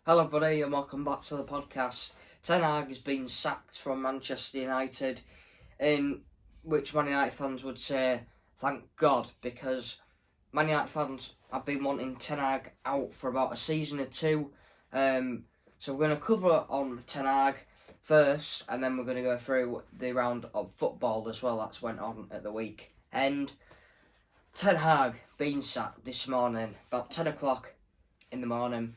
Hello buddy and welcome back to the podcast. Ten Hag has been sacked from Manchester United, in which Man United fans would say thank God, because Man United fans have been wanting Ten Hag out for about a season or two. So we're going to cover on Ten Hag first, and then we're going to go through the round of football as well that's went on at the weekend. Ten Hag being sacked this morning, about 10 o'clock in the morning.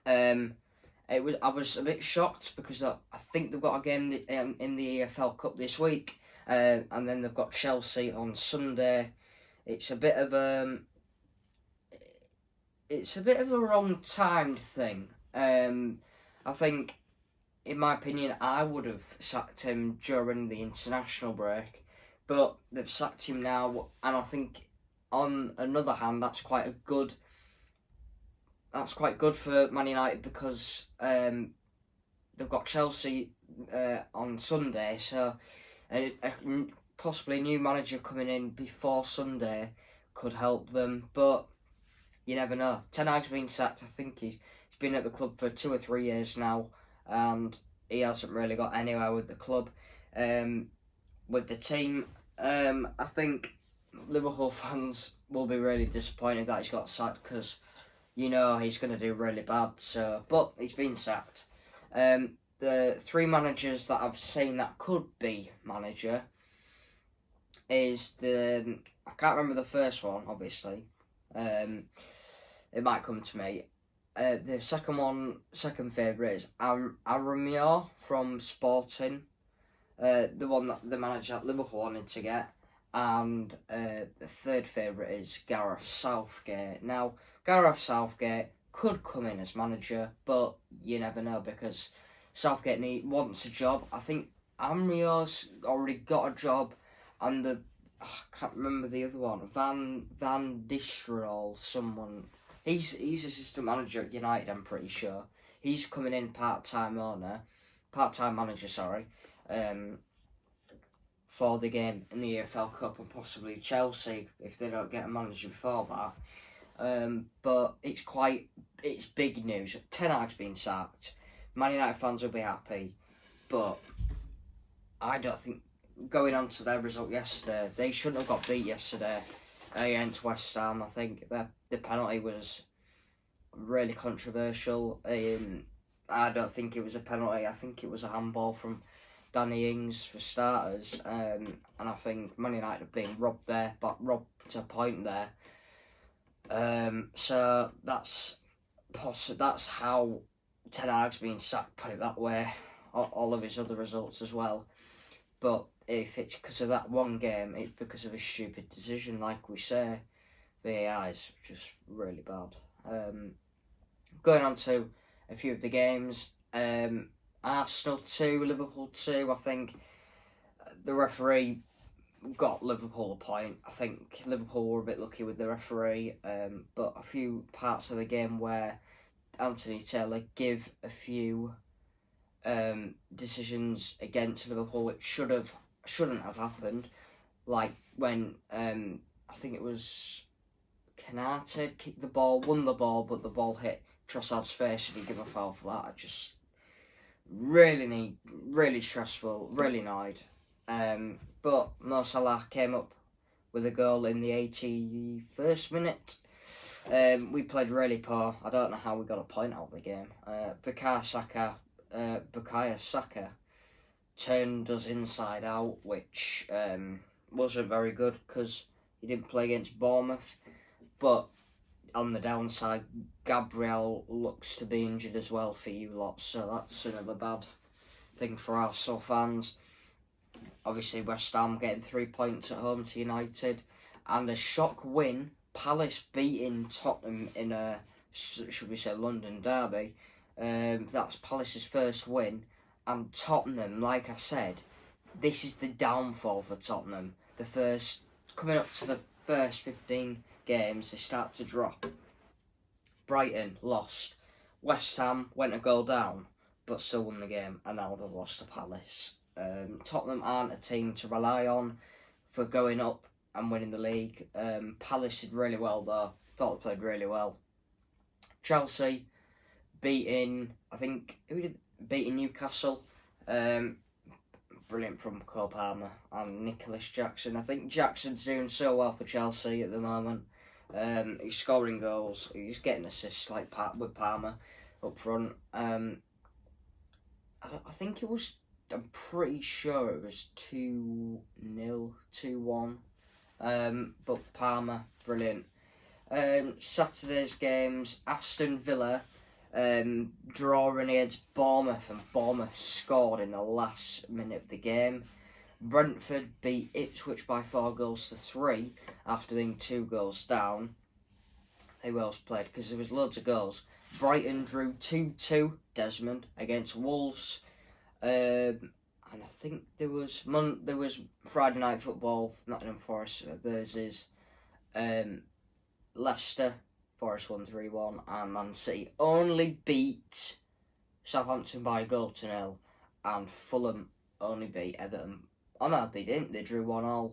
I was a bit shocked because I think they've got a game in the EFL Cup this week, and then they've got Chelsea on Sunday. It's a bit of a wrong timed thing. I think, in my opinion, I would have sacked him during the international break, but they've sacked him now, and I think on another hand that's quite good for Man United because they've got Chelsea on Sunday, so possibly a new manager coming in before Sunday could help them, but you never know. Ten Hag's been sacked. I think he's been at the club for 2 or 3 years now, and he hasn't really got anywhere with the club, with the team. I think Liverpool fans will be really disappointed that he's got sacked because you know he's going to do really bad. But he's been sacked. The 3 managers that I've seen that could be manager is I can't remember the first one, obviously. It might come to me. The second favourite is Aramio from Sporting, the one that the manager at Liverpool wanted to get. And the third favourite is Gareth Southgate. Now, Gareth Southgate could come in as manager, but you never know because Southgate wants a job. I think Amrio's already got a job, and I can't remember the other one, Van Distelrooy, someone. He's assistant manager at United, I'm pretty sure. He's coming in part-time manager, for the game in the EFL Cup and possibly Chelsea if they don't get a manager before that. But it's big news. Ten Hag's been sacked. Man United fans will be happy, but I don't think, going on to their result yesterday, they shouldn't have got beat yesterday against West Ham. I think the penalty was really controversial. I don't think it was a penalty. I think it was a handball from Danny Ings for starters, and I think Man United have been robbed there, but robbed to a point there. So that's how Ten Hag's been sacked, put it that way. All of his other results as well. But if it's because of that one game, it's because of a stupid decision, like we say. VAR is just really bad. Going on to a few of the games. Arsenal 2, Liverpool 2. I think the referee got Liverpool a point. I think Liverpool were a bit lucky with the referee, but a few parts of the game where Anthony Taylor gave a few decisions against Liverpool which shouldn't have happened, like when I think it was Canate kicked the ball, won the ball, but the ball hit Trossard's face and he gave a foul for that. I just really stressful, really annoyed. But Mo Salah came up with a goal in the 81st minute. We played really poor. I don't know how we got a point out of the game. Bukayo Saka turned us inside out, which wasn't very good because he didn't play against Bournemouth. But on the downside, Gabriel looks to be injured as well for you lot, so that's another bad thing for Arsenal fans. Obviously, West Ham getting 3 points at home to United, and a shock win. Palace beating Tottenham in a, should we say, London derby. That's Palace's first win, and Tottenham, like I said, this is the downfall for Tottenham. Coming up to the first 15 games, they start to drop. Brighton lost. West Ham went a goal down, but still won the game, and now they've lost to Palace. Tottenham aren't a team to rely on for going up and winning the league. Palace did really well though. Thought they played really well. Chelsea beating Newcastle. Brilliant from Cole Palmer and Nicholas Jackson. I think Jackson's doing so well for Chelsea at the moment. He's scoring goals. He's getting assists like with Palmer up front. I think it was. I'm pretty sure it was 2-0, 2-1. But Palmer, brilliant. Saturday's games: Aston Villa drawing against Bournemouth, and Bournemouth scored in the last minute of the game. Brentford beat Ipswich by 4-3 after being 2 goals down. Who else played? Because there was loads of goals. Brighton drew 2-2, Desmond, against Wolves. And I think there was Friday night football, Nottingham Forest versus Leicester. Forest won 3-1, and Man City only beat Southampton by a goal to 0, and Fulham only beat Everton. Oh no, they didn't. They drew 1-1.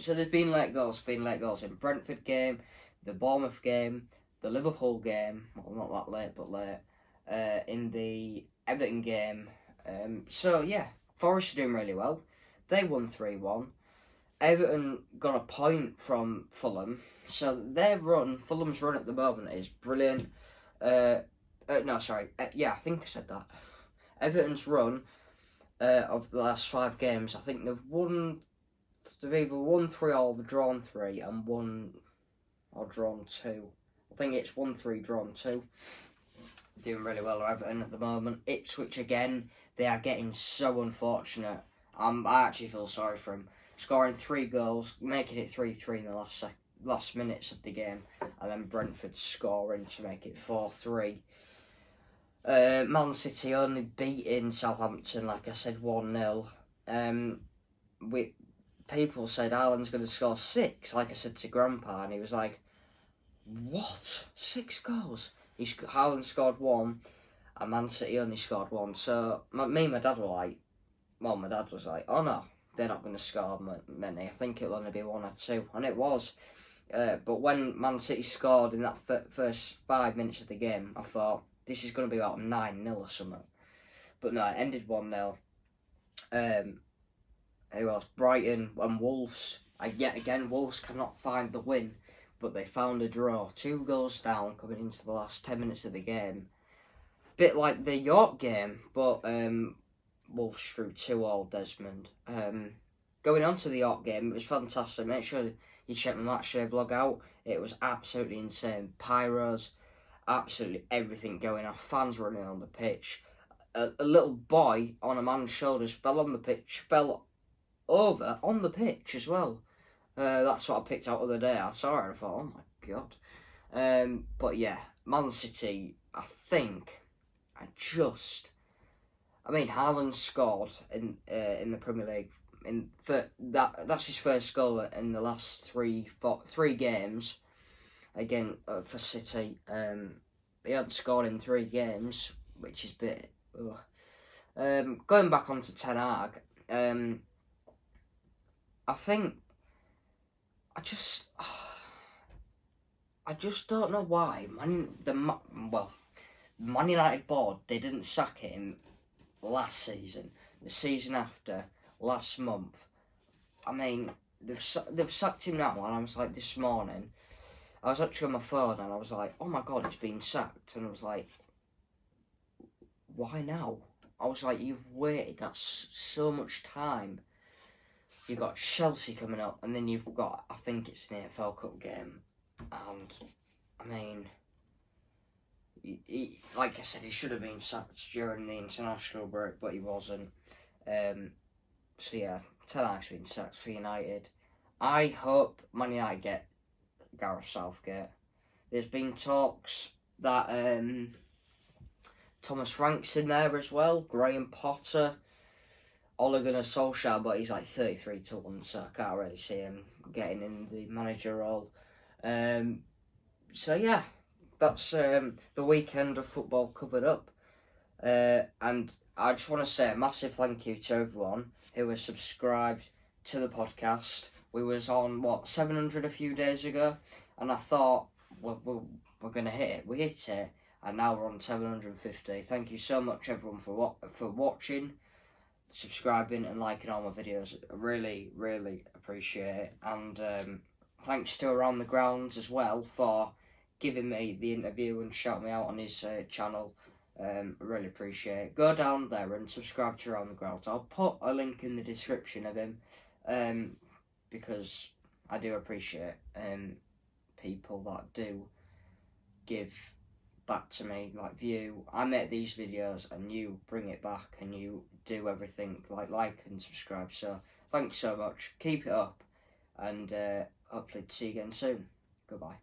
So there's been late goals in Brentford game, the Bournemouth game, the Liverpool game. Well, not that late, but late. In the Everton game. So yeah, Forest are doing really well. They won 3-1. Everton got a point from Fulham, so Fulham's run at the moment is brilliant. I think I said that. Everton's run of the last 5 games, I think they've either won 3 or drawn 3 and won or drawn 2. I think it's 1-3, drawn 2. Doing really well, Everton at the moment. Ipswich again, they are getting so unfortunate. I actually feel sorry for them. Scoring 3 goals, making it 3-3 in the last minutes of the game, and then Brentford scoring to make it 4-3. Man City only beating Southampton, like I said, 1-0. People said Haaland's going to score 6, like I said to Grandpa, and he was like, "What? 6 goals?" Haaland scored 1, and Man City only scored 1. So me and my dad were like, my dad was like, "Oh no, they're not going to score many. I think it'll only be 1 or 2. And it was. But when Man City scored in that first 5 minutes of the game, I thought, this is going to be about 9-0 or something. But no, it ended 1-0. Who else? Brighton and Wolves. Yet again, Wolves cannot find the win, but they found a draw. 2 goals down coming into the last 10 minutes of the game. Bit like the York game, but Wolves drew 2-2, Desmond. Going on to the York game, it was fantastic. Make sure you check my Matchday vlog out. It was absolutely insane. Pyros, absolutely everything going off. Fans running on the pitch. A little boy on a man's shoulders fell over on the pitch as well. That's what I picked out the other day. I saw it and I thought, oh my god. But yeah, Man City, I think, Haaland scored in the Premier League. That's his first goal in the last three games. Again, for City, he hadn't scored in 3 games, which is a bit. Going back onto Ten Hag, I think I just don't know why Man United board, they didn't sack him last season, the season after, last month. They've sacked him now, and I was like, this morning, I was actually on my phone, and I was like, oh my god, he's been sacked, and I was like, why now? I was like, you've waited, that's so much time. You've got Chelsea coming up, and then you've got, I think it's an AFL Cup game, and he, like I said, he should have been sacked during the international break, but he wasn't. So yeah, Ten Hag's been sacked for United. I hope Man United get Gareth Southgate. There's been talks that Thomas Frank's in there as well, Graham Potter, Ole Gunnar Solskjaer, but he's like 33-1, so I can't really see him getting in the manager role. So yeah, that's the weekend of football covered up. And I just want to say a massive thank you to everyone who has subscribed to the podcast. We was on, 700 a few days ago, and I thought, we're going to hit it. We hit it, and now we're on 750. Thank you so much, everyone, for watching, subscribing, and liking all my videos. I really, really appreciate it. And thanks to Around the Grounds as well for giving me the interview and shouting me out on his channel. I really appreciate it. Go down there and subscribe to Around the Grounds. I'll put a link in the description of him, because I do appreciate people that do give back to me, like view. I make these videos and you bring it back and you do everything, like and subscribe. So thanks so much. Keep it up, and hopefully to see you again soon. Goodbye.